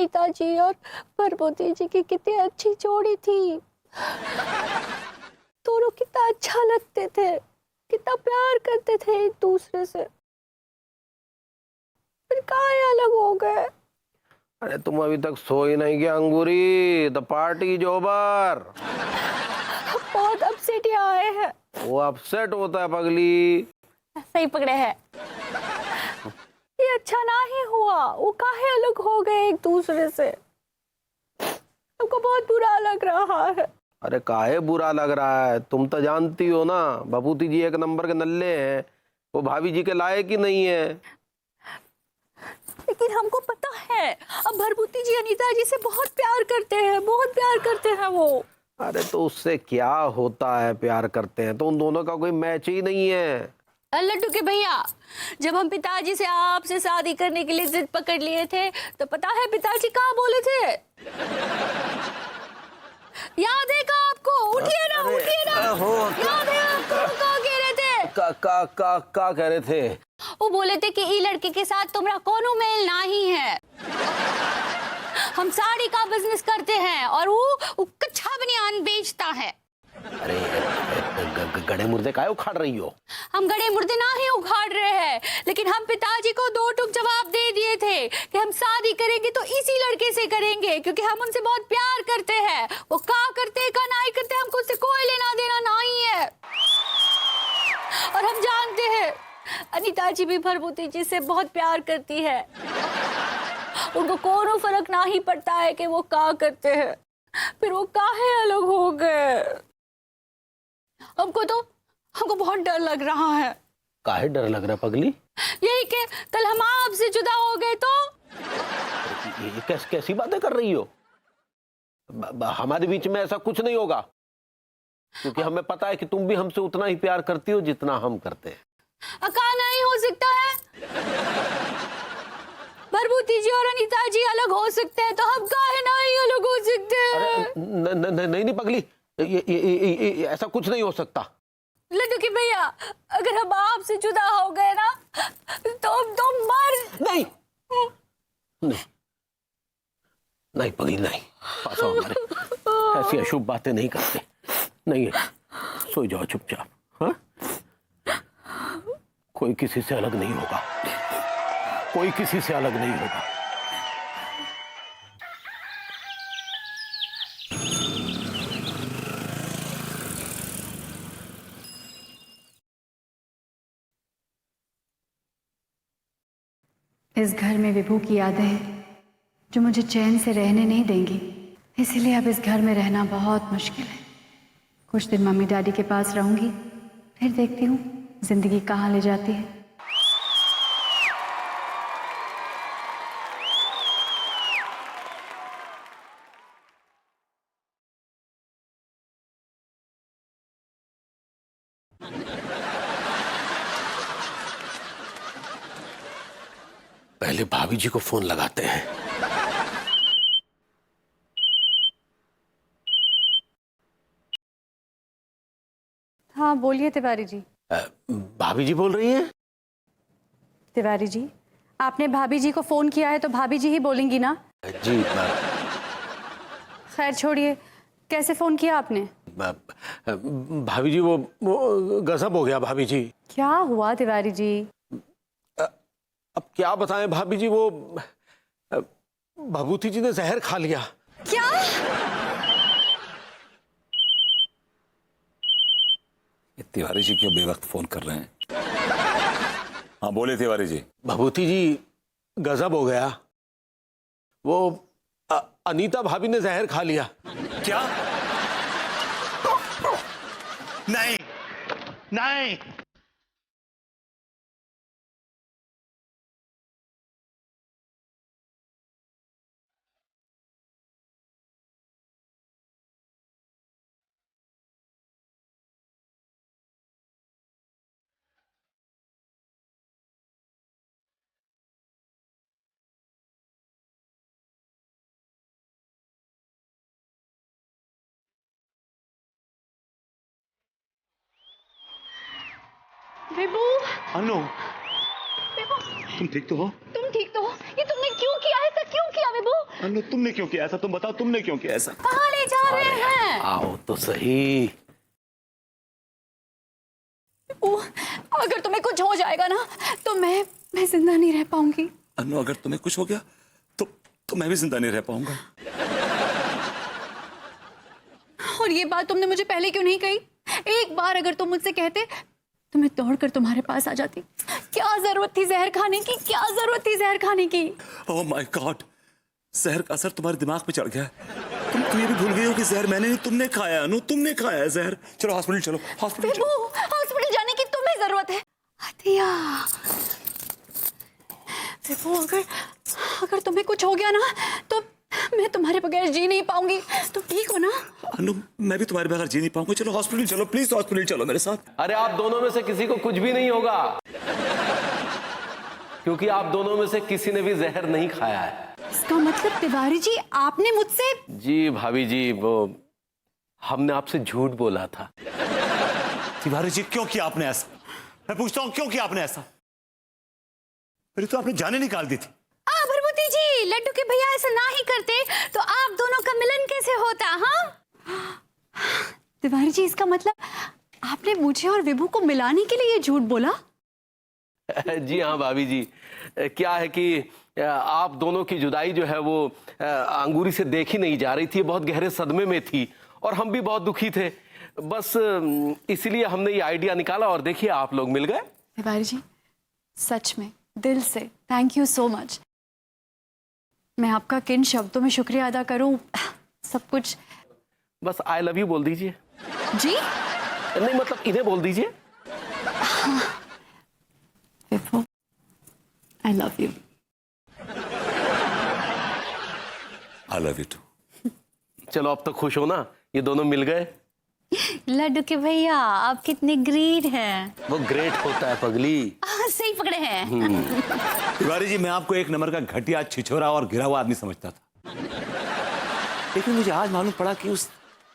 अनीता जी और प्रभुति जी की कितनी अच्छी जोड़ी थी। दोनों कितना अच्छा लगते थे, कितना प्यार करते थे एक दूसरे से। फिर काहे अलग हो गए? अरे तुम अभी तक सो ही नहीं क्या Angoori? The party is over. बहुत अपसेट आए हैं। वो अपसेट होता है पगली। सही पकड़े हैं। ये अच्छा ना ही हुआ, वो काहे अलग हो गए एक दूसरे से। हमको बहुत बुरा लग रहा है। अरे काहे बुरा लग रहा है? तुम तो जानती हो ना, भभूति जी एक नंबर के नल्ले हैं, वो भाभी जी के लायक ही नहीं है। लेकिन हमको पता है अब भरभूति जी अनीता जी से बहुत प्यार करते हैं, बहुत प्यार करते हैं वो। अरे तो उससे क्या होता है, प्यार करते हैं तो उन दोनों का कोई मैच ही नहीं है। लड्डू के भैया, जब हम पिताजी से आपसे शादी करने के लिए जिद पकड़ लिए थे तो पता है पिताजी कहाँ बोले थे? याद है का आपको? उठिए ना, उठिए ना। याद है आपको क्या कह रहे थे? का कह रहे थे? वो बोले थे कि ई लड़के के साथ तुम्हारा कोनो मेल नहीं है। हम साड़ी का बिजनेस करते हैं और वो कच्चा बनियान बेचता है। अरे गड़े मुर्दे काहे उखाड़ रही हो? हम गड़े मुर्दे ना ही उखाड़ रहे हैं, लेकिन हम पिताजी को दो टूक जवाब दे दिए थे कि हम शादी करेंगे तो इसी लड़के से करेंगे, क्योंकि हम उनसे बहुत प्यार करते हैं। वो का करते का नहीं करते हमको उससे कोई लेना देना नहीं है। और हम जानते हैं अनीता जी भी भरभूति जी से बहुत प्यार करती है। उनको कोनो फर्क नहीं पड़ता है कि वो का करते हैं। फिर वो काहे अलग हो गए? हमको बहुत डर लग रहा है। काहे डर लग रहा पगली? यही कि कल हम आपसे जुदा हो गए तो? ये कैसी बातें कर रही हो? हमारे बीच में ऐसा कुछ नहीं होगा, क्योंकि हमें पता है कि तुम भी हमसे उतना ही प्यार करती हो जितना हम करते हैं। अका नहीं हो सकता है। भरभूति जी और अनीता जी अलग हो सकते हैं तो हम काहे नहीं अलग हो सकते हैं? नहीं पगली, ये ऐसा कुछ नहीं हो सकता। लड्डू की भैया, अगर हम आपसे जुदा हो गए ना तो हम तो मर नहीं नहीं नहीं पगली, नहीं। पास आओ हमारे। ऐसी अशुभ बातें नहीं करते। नहीं, सो जाओ चुपचाप। हाँ, कोई किसी से अलग नहीं होगा, कोई किसी से अलग नहीं होगा। इस घर में विभू की यादें हैं जो मुझे चैन से रहने नहीं देंगी, इसीलिए अब इस घर में रहना बहुत मुश्किल है। कुछ दिन मम्मी डैडी के पास रहूंगी, फिर देखती हूँ जिंदगी कहाँ ले जाती है। पहले भाभी जी को फोन लगाते हैं। हाँ बोलिए तिवारी जी। भाभी जी बोल रही हैं? तिवारी जी, आपने भाभी जी को फोन किया है तो भाभी जी ही बोलेंगी ना? जी खैर छोड़िए, कैसे फोन किया आपने? भाभी जी, वो गजब हो गया भाभी जी। क्या हुआ तिवारी जी? अब क्या बताएं भाभी जी, वो भभूति जी ने जहर खा लिया। क्या? तिवारी जी क्यों बेवक्त फोन कर रहे हैं? हाँ बोले तिवारी जी। भभूति जी गजब हो गया, वो अनीता भाभी ने जहर खा लिया। क्या? नहीं नहीं। विभू, अनु, विभू, तुम ठीक तो हो? तुम ठीक तो हो? ये तुमने क्यों किया है? क्यों किया विभू? अनु तुमने क्यों किया ऐसा? तुम बताओ तुमने क्यों किया ऐसा? कहाँ ले जा रहे हैं? आओ तो सही। विभू, अगर तुम्हें कुछ हो जाएगा ना तो मैं जिंदा नहीं रह पाऊंगी। अनु अगर तुम्हें कुछ हो गया तो मैं भी जिंदा नहीं रह पाऊंगा। और ये बात तुमने मुझे पहले क्यों नहीं कही? एक बार अगर तुम मुझसे कहते तो मैं दौड़कर तुम्हारे पास आ जाती। क्या जरूरत थी जहर खाने की? क्या जरूरत थी जहर खाने की? ओह माय गॉड, जहर का असर तुम्हारे दिमाग पे चढ़ गया है। तुम ये भी भूल गई हो कि जहर मैंने नहीं, तुमने खाया। अनु तुमने खाया है जहर। चलो हॉस्पिटल चलो, हॉस्पिटल विभू, चलो। हॉस्पिटल जाने की तुम्हें जरूरत है। अतिया, विभू, अगर तुम्हें कुछ हो गया ना तो मैं तुम्हारे बगैर जी नहीं पाऊंगी। तुम ठीक हो ना? अनु मैं भी तुम्हारे बगैर जी नहीं पाऊंगा। चलो हॉस्पिटल चलो, प्लीज हॉस्पिटल चलो मेरे साथ। अरे आप दोनों में से किसी को कुछ भी नहीं होगा, क्योंकि आप दोनों में से किसी ने भी जहर नहीं खाया है। इसका मतलब तिवारी जी आपने मुझसे? जी भाभी जी, वो हमने आपसे झूठ बोला था। तिवारी जी क्यों किया आपने ऐसा? मैं पूछता हूँ क्यों किया आपने ऐसा? मेरी तो आपने जाने निकाल दी थी। भरभूति जी, लड्डू के भैया ऐसा ना ही करते तो आप दोनों का मिलन कैसे होता? हाँ तिवारी जी, इसका मतलब आपने मुझे और विभू को मिलाने के लिए ये झूठ बोला? जी हाँ भाभी जी, क्या है कि आप दोनों की जुदाई जो है वो अंगूरी से देखी नहीं जा रही थी, बहुत गहरे सदमे में थी और हम भी बहुत दुखी थे। बस इसीलिए हमने ये आइडिया निकाला और देखिए आप लोग मिल गए। तिवारी जी, सच में दिल से थैंक यू सो मच। मैं आपका किन शब्दों में शुक्रिया अदा करूं? सब कुछ बस आई लव यू बोल दीजिए। जी? नहीं मतलब इन्हें बोल दीजिए। Vibhu, I love you. I love you too. चलो अब तो खुश हो ना, ये दोनों मिल गए। लड्डू के भैया आप कितने ग्रेट हैं। वो ग्रेट होता है पगली। सही पकड़े हैं। तिवारी जी मैं आपको एक नंबर का घटिया, छिछोरा और गिरा हुआ आदमी समझता था, लेकिन मुझे आज मालूम पड़ा कि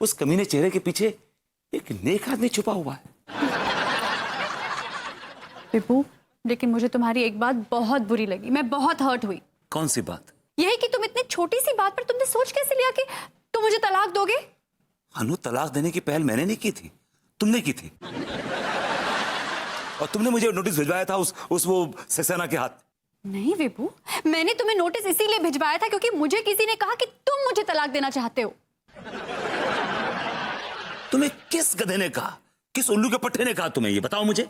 उस कमीने चेहरे के पीछे एक नेक आदमी छुपा हुआ है। विभू, लेकिन मुझे तुम्हारी एक बात बहुत बुरी लगी। मैं बहुत हर्ट हुई। कौन सी बात? यही कि तुम इतनी छोटी सी बात पर तुमने सोच कैसे लिया कि तुम मुझे तलाक दोगे? अनु तलाक देने की पहल मैंने नहीं की थी, तुमने की थी। और तुमने मुझे नोटिस भिजवाया था उस वो सक्सेना के हाथ। नहीं विभू, मैंने तुम्हें नोटिस इसीलिए भिजवाया था क्योंकि मुझे किसी ने कहा कि तुम मुझे तलाक देना चाहते हो। तुम्हें किस गधे ने कहा? किस उल्लू के पट्टे ने कहा तुम्हें? ये बताओ मुझे।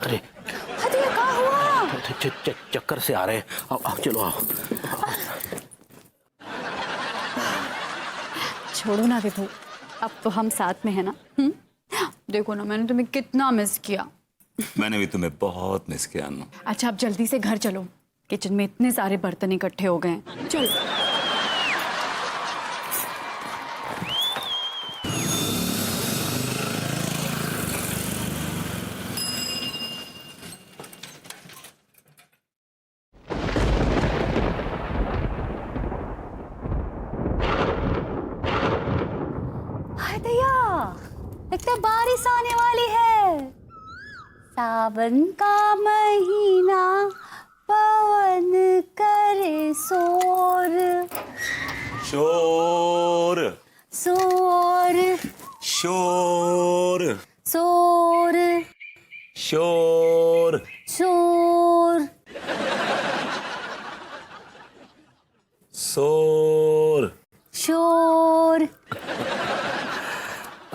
अरे क्या हुआ? चक्कर से आ रहे हैं। आओ चलो आओ। छोड़ो ना विभू, अब तो हम साथ में है ना। देखो ना, मैंने तुम्हें कितना मिस किया। मैंने भी तुम्हें बहुत मिस किया अनु। अच्छा अब जल्दी से घर चलो, किचन में इतने सारे बर्तन इकट्ठे हो गए हैं। चलो। लगता है बारिश आने वाली है। सावन का महीना, पवन करे शोर शोर शोर शोर शोर शोर शोर शोर शोर।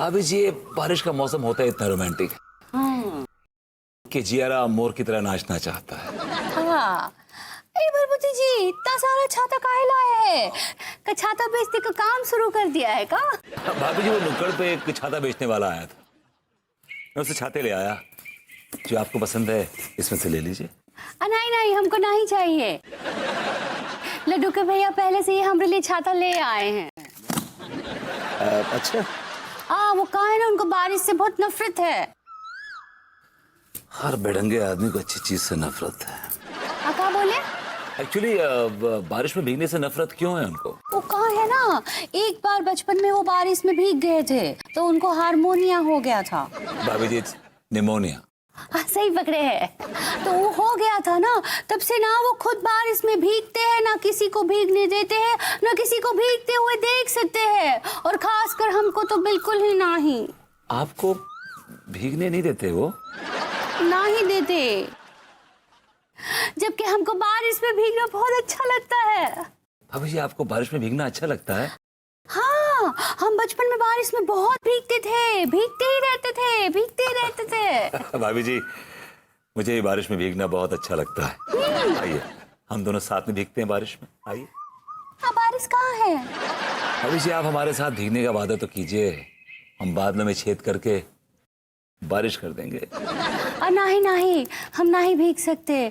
अभी जी ये बारिश का मौसम होता है इतना रोमांटिक कि जियारा मोर की तरह नाचना चाहता है। हाँ, भरभूति जी इतना सारा छाता काहे लाए हैं? का छाता बेचने का काम शुरू कर दिया है का? भाभी जी वो नुक्कड़ पे एक छाता बेचने वाला आया था, मैं उससे छाते ले आया। जो आपको पसंद है इसमें से ले लीजिए। नहीं नहीं, हमको नहीं चाहिए। लड्डू के भैया पहले से ही हमारे लिए छाता ले आए हैं। अच्छा, हाँ, वो कहा है ना उनको बारिश से बहुत नफरत है। हर बेढंगे आदमी को अच्छी चीज से नफरत है। क्या बोले? एक्चुअली बारिश में भीगने से नफरत क्यों है उनको? वो कहा है ना, एक बार बचपन में वो बारिश में भीग गए थे तो उनको हार्मोनिया हो गया था। भाभी जी, निमोनिया। हाँ, सही पकड़े हैं। तो वो हो गया था ना, तब से ना वो खुद बारिश में भीगते हैं, ना किसी को भीगने देते हैं, ना किसी को भीगते हुए देख सकते हैं, और खासकर हमको तो बिल्कुल ही नहीं। आपको भीगने नहीं देते वो? ना ही देते, जबकि हमको बारिश में भीगना बहुत अच्छा लगता है। भाभी जी, आपको बारिश में भीगना अच्छा लगता है? हाँ, हम बचपन में बारिश में बहुत भीगते थे, भीगते ही रहते थे, भीगते ही रहते थे। भाभी जी, मुझे ये बारिश में भीगना बहुत अच्छा लगता है। आइए, हम दोनों साथ में भीगते हैं बारिश में। आइए। हाँ, बारिश कहाँ है? भाभी जी, आप हमारे साथ भीगने का वादा तो कीजिए, हम बादलों में छेद करके बारिश कर देंगे। नहीं नहीं, हम नहीं भीग सकते।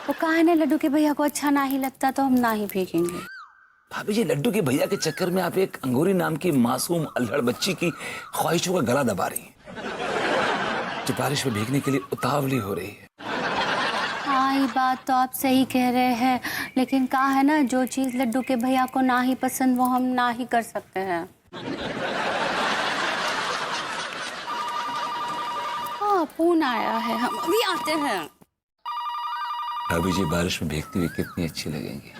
वो कहा है ना, लड्डू के भैया को अच्छा नहीं लगता तो हम नहीं भीगेंगे। भाभी जी, लड्डू के भैया के चक्कर में आप एक अंगूरी नाम की मासूम अल्हड़ बच्ची की ख्वाहिशों का गला दबा रही हैं, जो बारिश में भीगने के लिए उतावली हो रही है। हाँ, ये बात तो आप सही कह रहे हैं, लेकिन कहा है ना, जो चीज लड्डू के भैया को ना ही पसंद वो हम ना ही कर सकते हैं। हाँ, फोन आया है, हम अभी आते हैं। भाभी जी, बारिश में भीगती हुई कितनी अच्छी लगेंगी,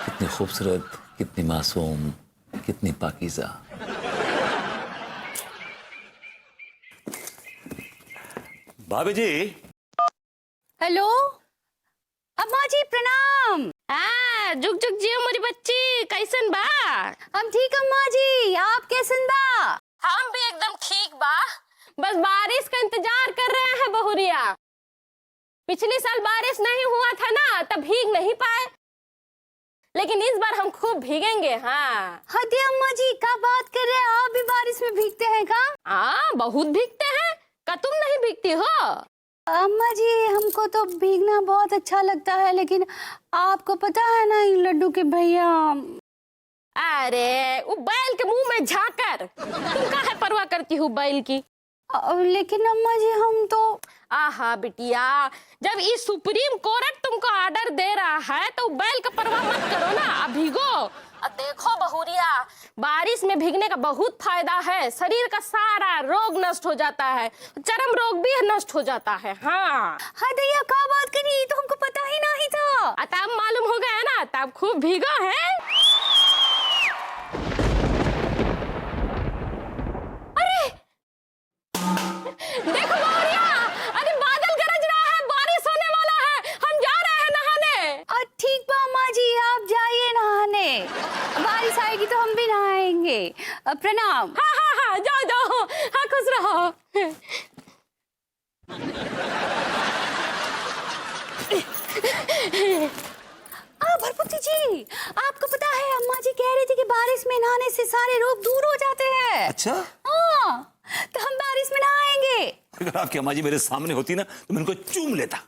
कितनी खूबसूरत, कितनी मासूम, कितनी पाकीज़ा। भाभी जी। हेलो अम्मा जी, प्रणाम। हाँ, जुग जुग जियो मोरी बच्ची, कैसन बा? हम ठीक अम्मा जी, आप कैसन बा? हम भी एकदम ठीक बा, बस बारिश का इंतजार कर रहे हैं बहुरिया। पिछले साल बारिश नहीं हुआ था ना, तब भीग नहीं पाए, लेकिन इस बार हम खूब भीगेंगे। हाँ हदी अम्मा जी, क्या बात कर रहे हैं, आप भी बारिश में भीगते हैं का? हाँ, बहुत भीगते हैं। का तुम नहीं भीगती हो? अम्मा जी, हमको तो भीगना बहुत अच्छा लगता है, लेकिन आपको पता है ना, लड्डू के भैया। अरे वो बैल के मुंह में झाकर, तुम काहे परवाह करती हो बैल की? लेकिन अम्मा जी, हम तो। आहा बिटिया, जब ये सुप्रीम कोर्ट तुमको ऑर्डर दे रहा है तो बैल का परवाह मत करो ना, अब भीगो। अब देखो बहुरिया, बारिश में भीगने का बहुत फायदा है, शरीर का सारा रोग नष्ट हो जाता है, चर्म रोग भी नष्ट हो जाता है। हाँ दैया, क्या बात करी, तो हमको पता ही नहीं था। तब मालूम हो गया ना, तब खूब भीगो है। देखो बहुरिया, अरे बादल गरज रहा है, बारिश होने वाला है, हम जा रहे हैं नहाने। ठीक बा अम्मा जी, आप जाइए नहाने, बारिश आएगी तो हम भी नहाएंगे। प्रणाम। हाँ हाँ हाँ, जाओ जाओ, हाँ खुश रहो। भरपुती जी, आपको पता है, अम्मा जी कह रही थी कि बारिश में नहाने से सारे रोग दूर हो जाते हैं। अच्छा? हाँ, तो हम बारिश में नहाएंगे। अगर आपकी अम्मा जी मेरे सामने होती ना, तो मैं उनको चूम लेता।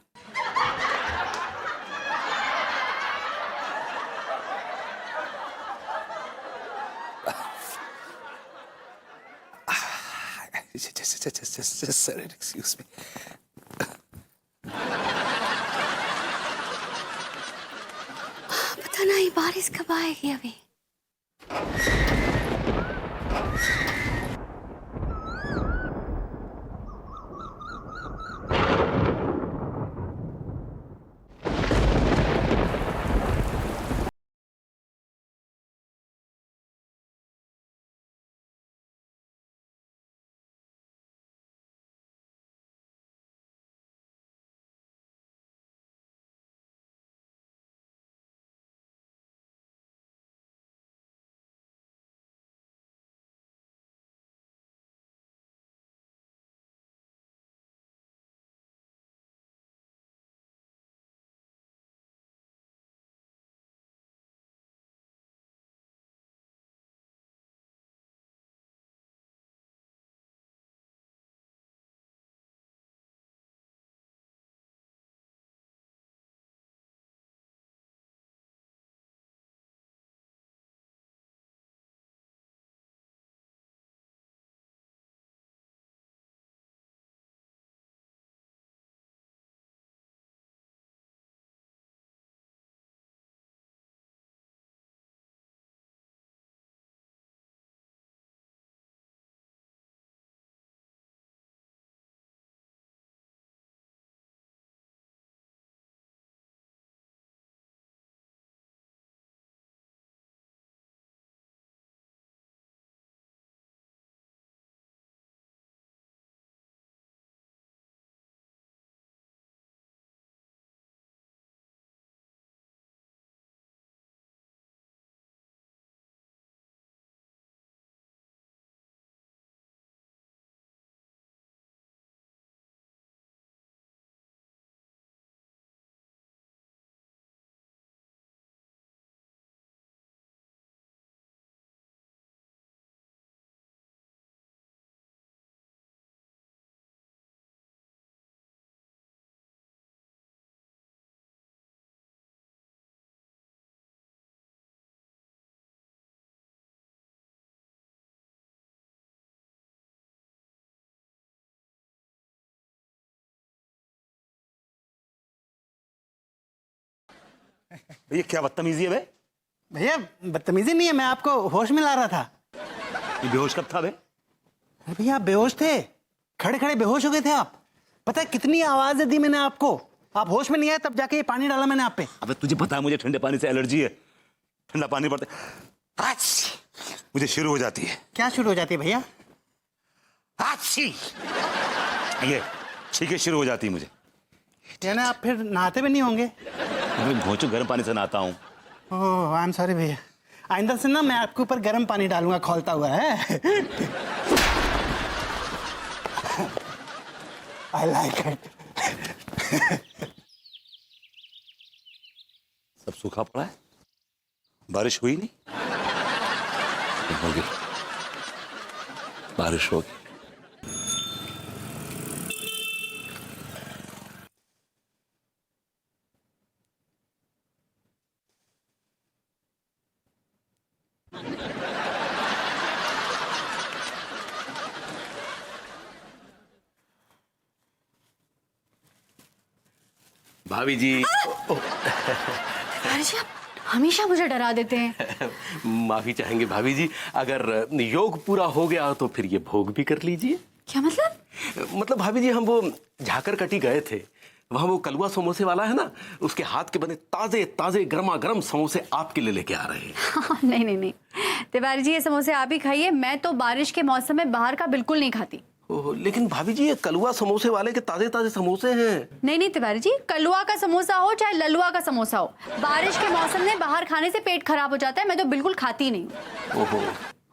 Sir, excuse me. पता नहीं बारिश कब आएगी अभी। ये क्या बदतमीजी है बे? भैया बदतमीजी नहीं है, मैं आपको होश में ला रहा था। ये बेहोश कब था बे? अरे भैया आप बेहोश थे, खड़े खड़े बेहोश हो गए थे आप। पता है कितनी आवाजें दी मैंने आपको, आप होश में नहीं आए, तब जाके ये पानी डाला मैंने आप पे। अबे तुझे पता है मुझे ठंडे पानी से एलर्जी है, ठंडा पानी पड़ता मुझे शुरू हो जाती है। क्या शुरू हो जाती है भैया? ये छींके शुरू हो जाती है मुझे। यानी आप फिर नहाते भी नहीं होंगे? मैं घोंचू गर्म पानी से नहाता हूँ। ओह आई एम सॉरी भैया, आइंदा से ना मैं आपके ऊपर गर्म पानी डालूंगा खौलता हुआ है। I like it. सब सूखा पड़ा है, बारिश हुई नहीं। होगी, बारिश होगी। भाभी जी। तिवारी जी आप हमेशा मुझे डरा देते हैं। माफी चाहेंगे भाभी जी, अगर योग पूरा हो गया तो फिर ये भोग भी कर लीजिए। क्या मतलब? मतलब भाभी जी हम वो झाकर कटी गए थे, वहां वो कलवा समोसे वाला है ना, उसके हाथ के बने ताजे ताजे गर्मा गर्म समोसे आपके लिए लेके आ रहे हैं। नहीं नहीं नहीं तिवारी जी, ये समोसे आप ही खाइए, मैं तो बारिश के मौसम में बाहर का बिल्कुल नहीं खाती। ओह, लेकिन भाभी जी ये कलवा समोसे वाले के ताजे ताजे समोसे हैं। नहीं नहीं तिवारी जी, कलुआ का समोसा हो चाहे ललुआ का समोसा हो, बारिश के मौसम में बाहर खाने से पेट खराब हो जाता है, मैं तो बिल्कुल खाती नहीं। ओहो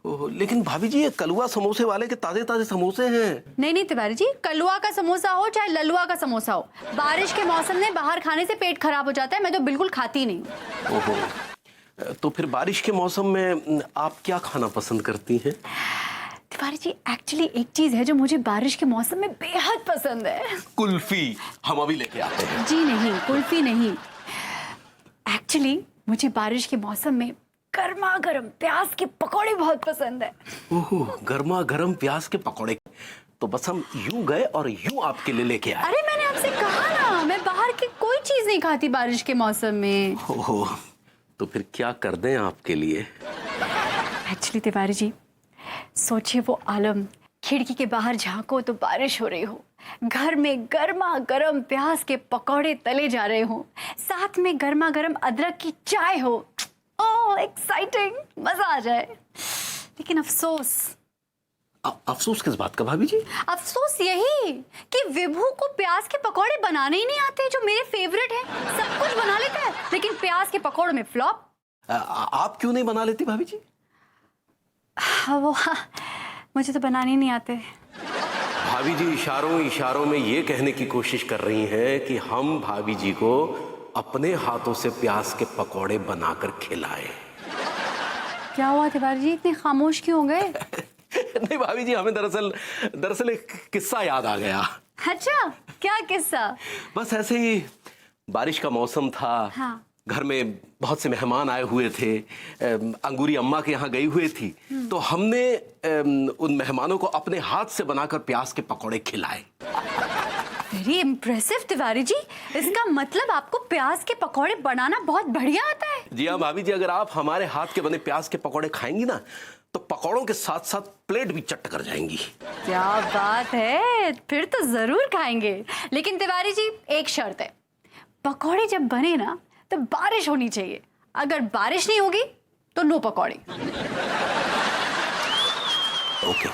ओहो, लेकिन भाभी जी ये कलवा समोसे वाले के ताजे ताजे समोसे हैं। नहीं नहीं तिवारी जी, कलुआ का समोसा हो चाहे ललुआ का समोसा हो, बारिश के मौसम में बाहर खाने से पेट खराब हो जाता है, मैं तो बिल्कुल खाती नहीं। ओहो, तो फिर बारिश के मौसम में आप क्या खाना पसंद करती हैं? तिवारी जी एक्चुअली एक चीज है जो मुझे बारिश के मौसम में बेहद पसंद है। कुल्फी, हम अभी लेके आते हैं। जी नहीं, कुल्फी नहीं, एक्चुअली मुझे बारिश के मौसम में गर्मा गर्म प्याज के पकौड़े बहुत पसंद है। ओहो, गर्मा गर्म प्याज के पकौड़े, तो बस हम यूं गए और यूं आपके लिए लेके आए। अरे मैंने आपसे कहा ना, मैं बाहर की कोई चीज नहीं खाती बारिश के मौसम में। ओहो, तो फिर क्या कर दें आपके लिए? एक्चुअली तिवारी जी सोचिए वो आलम, खिड़की के बाहर झांको तो बारिश हो रही हो, घर में गर्मा गर्म प्याज के पकौड़े तले जा रहे हो, साथ में गर्मा गर्म अदरक की चाय हो, ओह एक्साइटिंग, मजा आ जाए। लेकिन अफसोस। अफसोस किस बात का भाभी जी? अफसोस यही कि विभू को प्याज के पकौड़े बनाने ही नहीं आते, जो मेरे फेवरेट है। सब कुछ बना लेता है लेकिन प्याज के पकौड़े में फ्लॉप। आप क्यों नहीं बना लेती भाभी जी? मुझे तो बनाने ही नहीं आते। भाभी जी इशारों इशारों में ये कहने की कोशिश कर रही हैं कि हम भाभी जी को अपने हाथों से प्याज के पकौड़े बनाकर खिलाएं। क्या हुआ तिवारी जी, इतने खामोश क्यों हो गए? नहीं भाभी जी, हमें दरअसल एक किस्सा याद आ गया। अच्छा, क्या किस्सा? बस ऐसे ही बारिश का मौसम था। हाँ। घर में बहुत से मेहमान आए हुए थे, अंगूरी अम्मा के यहाँ गई हुई थी, तो हमने उन मेहमानों को अपने हाथ से बनाकर प्याज के पकौड़े खिलाए। वेरी इम्प्रेसिव तिवारी जी, इसका मतलब आपको प्याज के पकौड़े बनाना बहुत बढ़िया आता है। जी हाँ भाभी जी, अगर आप हमारे हाथ के बने प्याज के पकौड़े खाएंगी ना, तो पकौड़ों के साथ साथ प्लेट भी चट कर जाएंगी। क्या बात है, फिर तो जरूर खाएंगे। लेकिन तिवारी जी एक शर्त है, पकौड़े जब बने ना तो बारिश होनी चाहिए, अगर बारिश नहीं होगी तो नो पकौड़े। ओके।